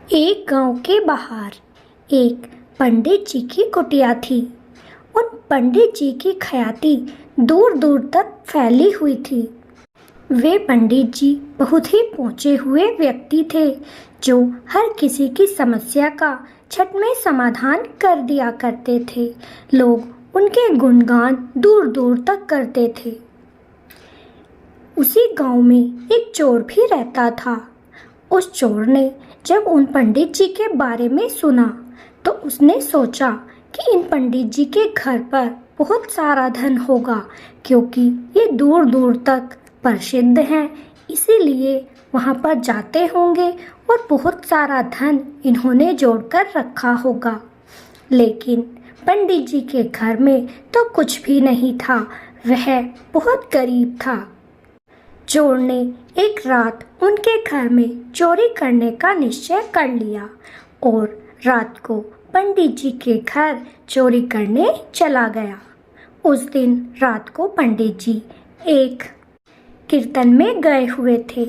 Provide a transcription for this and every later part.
एक गांव के बाहर एक पंडित जी की कुटिया थी। उन पंडित जी की ख्याति दूर दूर तक फैली हुई थी। वे पंडित जी बहुत ही पहुँचे हुए व्यक्ति थे जो हर किसी की समस्या का झट में समाधान कर दिया करते थे। लोग उनके गुणगान दूर दूर तक करते थे। उसी गांव में एक चोर भी रहता था। उस चोर ने जब उन पंडित जी के बारे में सुना तो उसने सोचा कि इन पंडित जी के घर पर बहुत सारा धन होगा, क्योंकि ये दूर दूर तक प्रसिद्ध हैं, इसीलिए वहाँ पर जाते होंगे और बहुत सारा धन इन्होंने जोड़कर रखा होगा। लेकिन पंडित जी के घर में तो कुछ भी नहीं था, वह बहुत गरीब था। चोर ने एक रात उनके घर में चोरी करने का निश्चय कर लिया और रात को पंडित जी के घर चोरी करने चला गया। उस दिन रात को पंडित जी एक कीर्तन में गए हुए थे,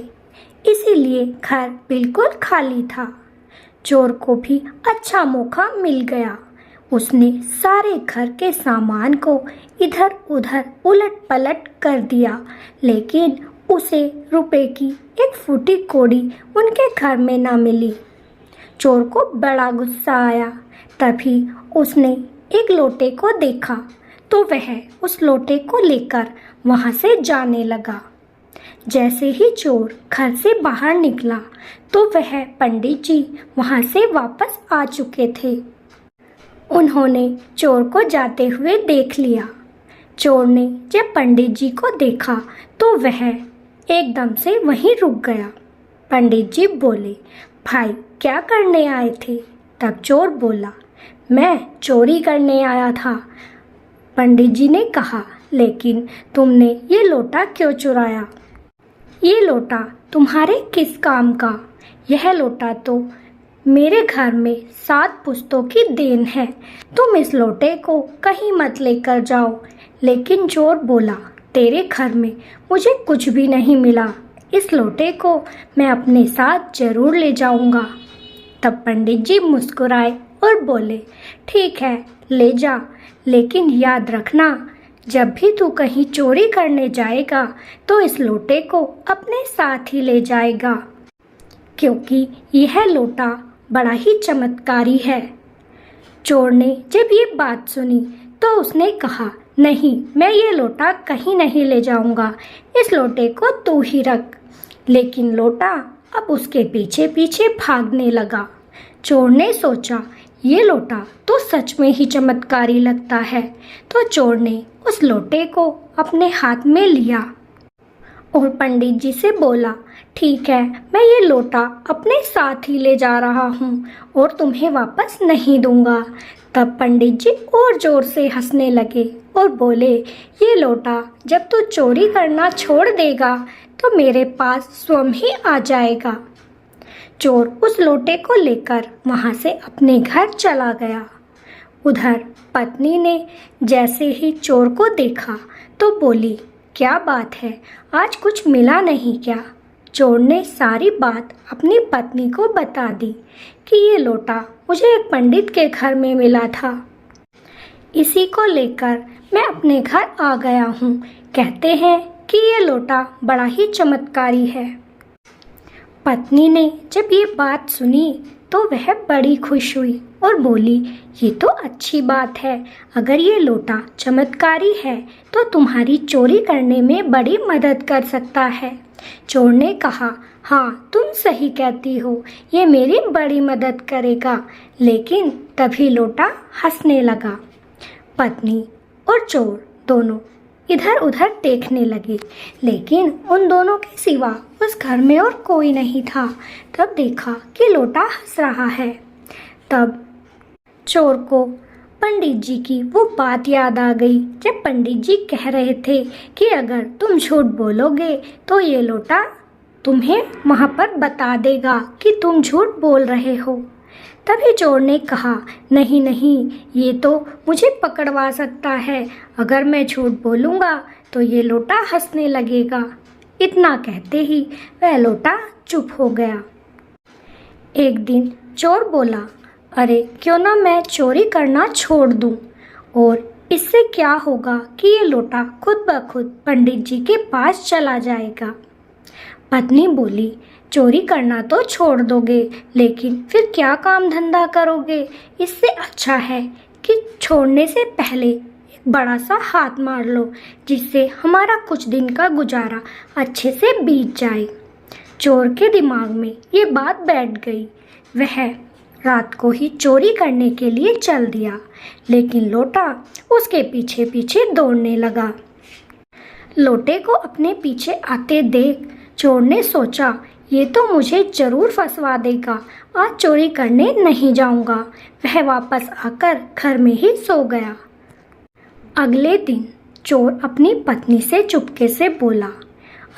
इसीलिए घर बिल्कुल खाली था। चोर को भी अच्छा मौका मिल गया। उसने सारे घर के सामान को इधर उधर उलट पलट कर दिया, लेकिन उसे रुपए की एक फूटी कौड़ी उनके घर में ना मिली। चोर को बड़ा गुस्सा आया। तभी उसने एक लोटे को देखा तो वह उस लोटे को लेकर वहां से जाने लगा। जैसे ही चोर घर से बाहर निकला तो वह पंडित जी वहां से वापस आ चुके थे। उन्होंने चोर को जाते हुए देख लिया। चोर ने जब पंडित जी को देखा तो वह एकदम से वहीं रुक गया। पंडित जी बोले, भाई क्या करने आए थे? तब चोर बोला, मैं चोरी करने आया था। पंडित जी ने कहा, लेकिन तुमने ये लोटा क्यों चुराया? ये लोटा तुम्हारे किस काम का? यह लोटा तो मेरे घर में 7 पुश्तों की देन है। तुम इस लोटे को कहीं मत लेकर जाओ। लेकिन चोर बोला, तेरे घर में मुझे कुछ भी नहीं मिला, इस लोटे को मैं अपने साथ जरूर ले जाऊंगा। तब पंडित जी मुस्कुराए और बोले, ठीक है ले जा, लेकिन याद रखना जब भी तू कहीं चोरी करने जाएगा तो इस लोटे को अपने साथ ही ले जाएगा, क्योंकि यह लोटा बड़ा ही चमत्कारी है। चोर ने जब ये बात सुनी तो उसने कहा, नहीं, मैं ये लोटा कहीं नहीं ले जाऊंगा, इस लोटे को तू ही रख। लेकिन लोटा अब उसके पीछे पीछे भागने लगा। चोर ने सोचा, ये लोटा तो सच में ही चमत्कारी लगता है। तो चोर ने उस लोटे को अपने हाथ में लिया और पंडित जी से बोला, ठीक है, मैं ये लोटा अपने साथ ही ले जा रहा हूँ और तुम्हें वापस नहीं दूंगा। तब पंडित जी और जोर से हंसने लगे और बोले, ये लोटा जब तू चोरी करना छोड़ देगा तो मेरे पास स्वयं ही आ जाएगा। चोर उस लोटे को लेकर वहां से अपने घर चला गया। उधर पत्नी ने जैसे ही चोर को देखा तो बोली, क्या बात है, आज कुछ मिला नहीं क्या? चोर ने सारी बात अपनी पत्नी को बता दी कि ये लोटा मुझे एक पंडित के घर में मिला था, इसी को लेकर मैं अपने घर आ गया हूँ। कहते हैं कि ये लोटा बड़ा ही चमत्कारी है। पत्नी ने जब ये बात सुनी तो वह बड़ी खुश हुई और बोली, ये तो अच्छी बात है, अगर ये लोटा चमत्कारी है तो तुम्हारी चोरी करने में बड़ी मदद कर सकता है। चोर ने कहा, हाँ तुम सही कहती हो, ये मेरी बड़ी मदद करेगा। लेकिन तभी लोटा हंसने लगा। पत्नी और चोर दोनों इधर उधर देखने लगे, लेकिन उन दोनों के सिवा उस घर में और कोई नहीं था। तब देखा कि लोटा हंस रहा है। तब चोर को पंडित जी की वो बात याद आ गई जब पंडित जी कह रहे थे कि अगर तुम झूठ बोलोगे तो ये लोटा तुम्हें वहाँ पर बता देगा कि तुम झूठ बोल रहे हो। तभी चोर ने कहा, नहीं नहीं, ये तो मुझे पकड़वा सकता है, अगर मैं झूठ बोलूँगा तो ये लोटा हंसने लगेगा। इतना कहते ही वह लोटा चुप हो गया। एक दिन चोर बोला, अरे क्यों ना मैं चोरी करना छोड़ दूं, और इससे क्या होगा कि ये लोटा खुद ब खुद पंडित जी के पास चला जाएगा। पत्नी बोली, चोरी करना तो छोड़ दोगे, लेकिन फिर क्या काम धंधा करोगे? इससे अच्छा है कि छोड़ने से पहले एक बड़ा सा हाथ मार लो, जिससे हमारा कुछ दिन का गुजारा अच्छे से बीत जाए। चोर के दिमाग में ये बात बैठ गई। वह रात को ही चोरी करने के लिए चल दिया, लेकिन लोटा उसके पीछे पीछे दौड़ने लगा। लोटे को अपने पीछे आते देख चोर ने सोचा, ये तो मुझे जरूर फंसवा देगा, आज चोरी करने नहीं जाऊंगा। वह वापस आकर घर में ही सो गया। अगले दिन चोर अपनी पत्नी से चुपके से बोला,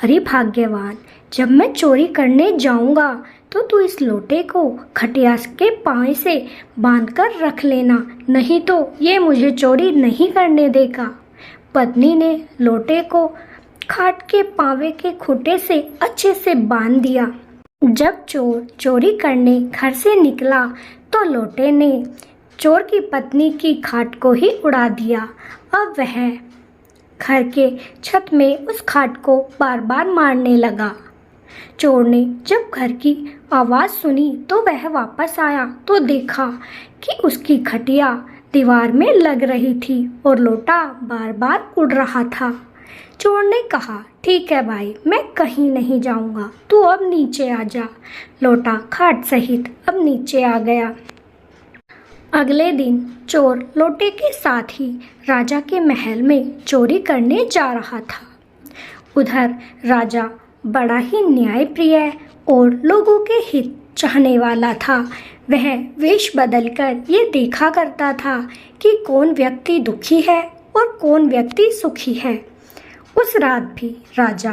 अरे भाग्यवान, जब मैं चोरी करने जाऊंगा तो तू इस लोटे को खटिया के पाए से बांधकर रख लेना, नहीं तो ये मुझे चोरी नहीं करने देगा। पत्नी ने लोटे को खाट के पावे के खूंटे से अच्छे से बांध दिया। जब चोर चोरी करने घर से निकला तो लोटे ने चोर की पत्नी की खाट को ही उड़ा दिया। अब वह घर के छत में उस खाट को बार बार मारने लगा। चोर ने जब घर की आवाज़ सुनी तो वह वापस आया तो देखा कि उसकी खटिया दीवार में लग रही थी और लोटा बार बार उड़ रहा था। चोर ने कहा, ठीक है भाई, मैं कहीं नहीं जाऊंगा, तू अब नीचे आ जा। लोटा खाट सहित अब नीचे आ गया। अगले दिन चोर लोटे के साथ ही राजा के महल में चोरी करने जा रहा था। उधर राजा बड़ा ही न्यायप्रिय और लोगों के हित चाहने वाला था। वह वेश बदलकर ये देखा करता था कि कौन व्यक्ति दुखी है और कौन व्यक्ति सुखी है। उस रात भी राजा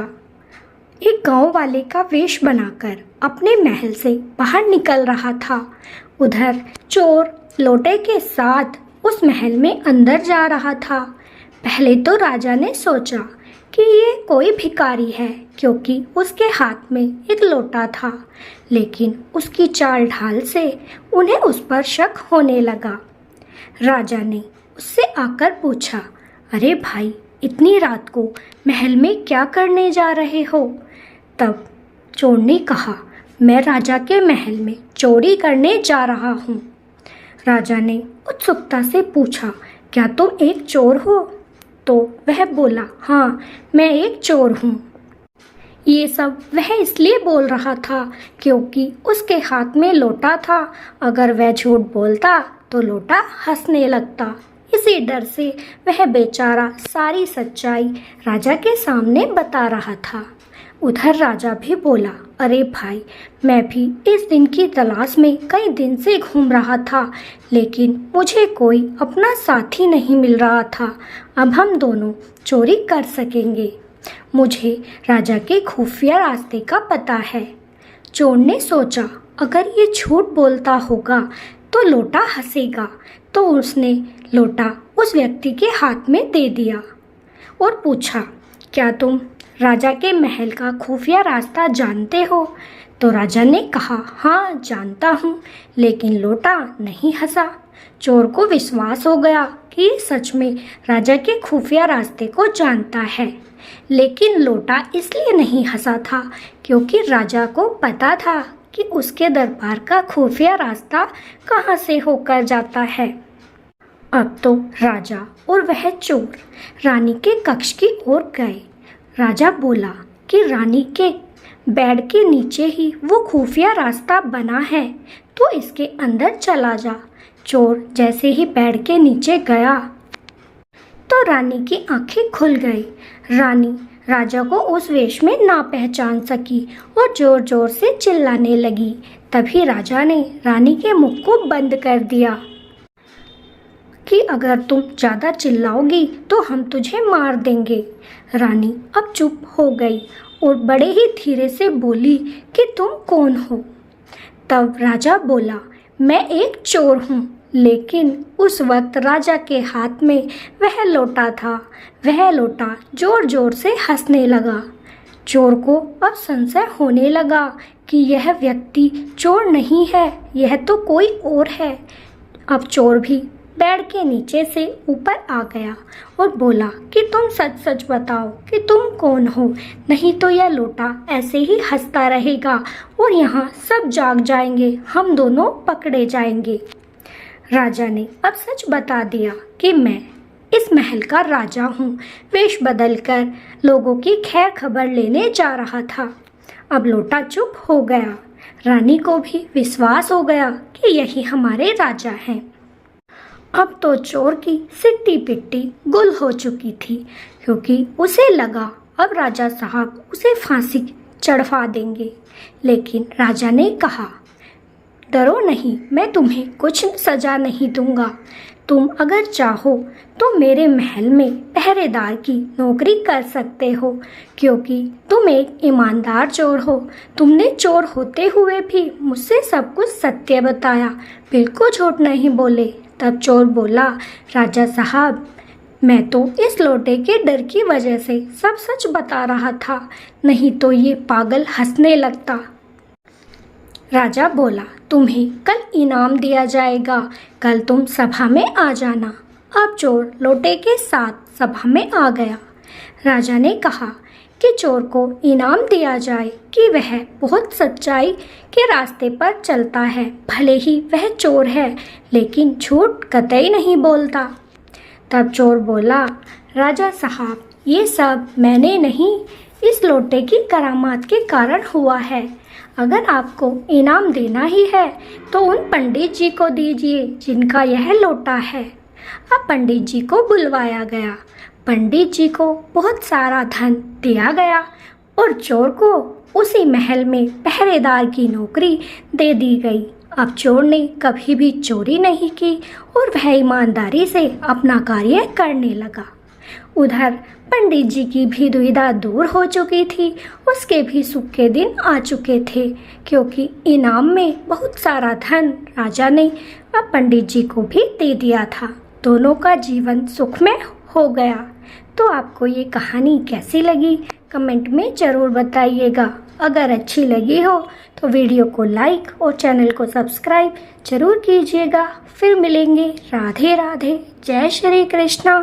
एक गांव वाले का वेश बनाकर अपने महल से बाहर निकल रहा था। उधर चोर लोटे के साथ उस महल में अंदर जा रहा था। पहले तो राजा ने सोचा कि ये कोई भिखारी है, क्योंकि उसके हाथ में एक लोटा था, लेकिन उसकी चाल ढाल से उन्हें उस पर शक होने लगा। राजा ने उससे आकर पूछा, अरे भाई, इतनी रात को महल में क्या करने जा रहे हो? तब चोर ने कहा, मैं राजा के महल में चोरी करने जा रहा हूँ। राजा ने उत्सुकता से पूछा, क्या तुम एक चोर हो? तो वह बोला, हाँ, मैं एक चोर हूँ। ये सब वह इसलिए बोल रहा था क्योंकि उसके हाथ में लोटा था। अगर वह झूठ बोलता तो लोटा हंसने लगता। इसी डर से वह बेचारा सारी सच्चाई राजा के सामने बता रहा था। उधर राजा भी बोला, अरे भाई, मैं भी इस दिन की तलाश में कई दिन से घूम रहा था, लेकिन मुझे कोई अपना साथी नहीं मिल रहा था। अब हम दोनों चोरी कर सकेंगे। मुझे राजा के खुफिया रास्ते का पता है। चोर ने सोचा, अगर ये झूठ बोलता होगा तो लोटा हंसेगा, तो उसने लोटा उस व्यक्ति के हाथ में दे दिया और पूछा, क्या तुम राजा के महल का खुफिया रास्ता जानते हो? तो राजा ने कहा, हाँ जानता हूँ, लेकिन लोटा नहीं हंसा। चोर को विश्वास हो गया कि सच में राजा के खुफिया रास्ते को जानता है, लेकिन लोटा इसलिए नहीं हंसा था क्योंकि राजा को पता था कि उसके दरबार का खुफिया रास्ता कहाँ से होकर जाता है। अब तो राजा और वह चोर रानी के कक्ष की ओर गए। राजा बोला कि रानी के बेड के नीचे ही वो खुफिया रास्ता बना है, तो इसके अंदर चला जा। चोर जैसे ही बेड के नीचे गया तो रानी की आंखें खुल गई। रानी राजा को उस वेश में ना पहचान सकी और जोर जोर से चिल्लाने लगी। तभी राजा ने रानी के मुख को बंद कर दिया कि अगर तुम ज़्यादा चिल्लाओगी तो हम तुझे मार देंगे। रानी अब चुप हो गई और बड़े ही धीरे से बोली कि तुम कौन हो? तब राजा बोला, मैं एक चोर हूँ। लेकिन उस वक्त राजा के हाथ में वह लोटा था। वह लोटा जोर जोर से हंसने लगा। चोर को अब संशय होने लगा कि यह व्यक्ति चोर नहीं है, यह तो कोई और है। अब चोर भी पेड़ के नीचे से ऊपर आ गया और बोला कि तुम सच सच बताओ कि तुम कौन हो, नहीं तो यह लोटा ऐसे ही हंसता रहेगा और यहाँ सब जाग जाएंगे, हम दोनों पकड़े जाएंगे। राजा ने अब सच बता दिया कि मैं इस महल का राजा हूँ, वेश बदलकर लोगों की खैर खबर लेने जा रहा था। अब लोटा चुप हो गया। रानी को भी विश्वास हो गया कि यही हमारे राजा हैं। अब तो चोर की सिट्टी पिट्टी गुल हो चुकी थी, क्योंकि उसे लगा अब राजा साहब उसे फांसी चढ़वा देंगे। लेकिन राजा ने कहा, डरो नहीं, मैं तुम्हें कुछ सजा नहीं दूंगा। तुम अगर चाहो तो मेरे महल में पहरेदार की नौकरी कर सकते हो, क्योंकि तुम एक ईमानदार चोर हो। तुमने चोर होते हुए भी मुझसे सब कुछ सत्य बताया, बिल्कुल झूठ नहीं बोले। तब चोर बोला, राजा साहब, मैं तो इस लोटे के डर की वजह से सब सच बता रहा था, नहीं तो ये पागल हंसने लगता। राजा बोला, तुम्हें कल इनाम दिया जाएगा, कल तुम सभा में आ जाना। अब चोर लोटे के साथ सभा में आ गया। राजा ने कहा कि चोर को इनाम दिया जाए कि वह बहुत सच्चाई के रास्ते पर चलता है, भले ही वह चोर है लेकिन झूठ कतई नहीं बोलता। तब चोर बोला, राजा साहब, ये सब मैंने नहीं, इस लोटे की करामात के कारण हुआ है। अगर आपको इनाम देना ही है तो उन पंडित जी को दीजिए जिनका यह लोटा है। अब पंडित जी को बुलवाया गया। पंडित जी को बहुत सारा धन दिया गया और चोर को उसी महल में पहरेदार की नौकरी दे दी गई। अब चोर ने कभी भी चोरी नहीं की और वह ईमानदारी से अपना कार्य करने लगा। उधर पंडित जी की भी दुविधा दूर हो चुकी थी, उसके भी सुख के दिन आ चुके थे, क्योंकि इनाम में बहुत सारा धन राजा ने अब पंडित जी को भी दे दिया था। दोनों का जीवन सुखमय हो गया। तो आपको ये कहानी कैसी लगी कमेंट में ज़रूर बताइएगा। अगर अच्छी लगी हो तो वीडियो को लाइक और चैनल को सब्सक्राइब जरूर कीजिएगा। फिर मिलेंगे। राधे राधे, जय श्री कृष्णा।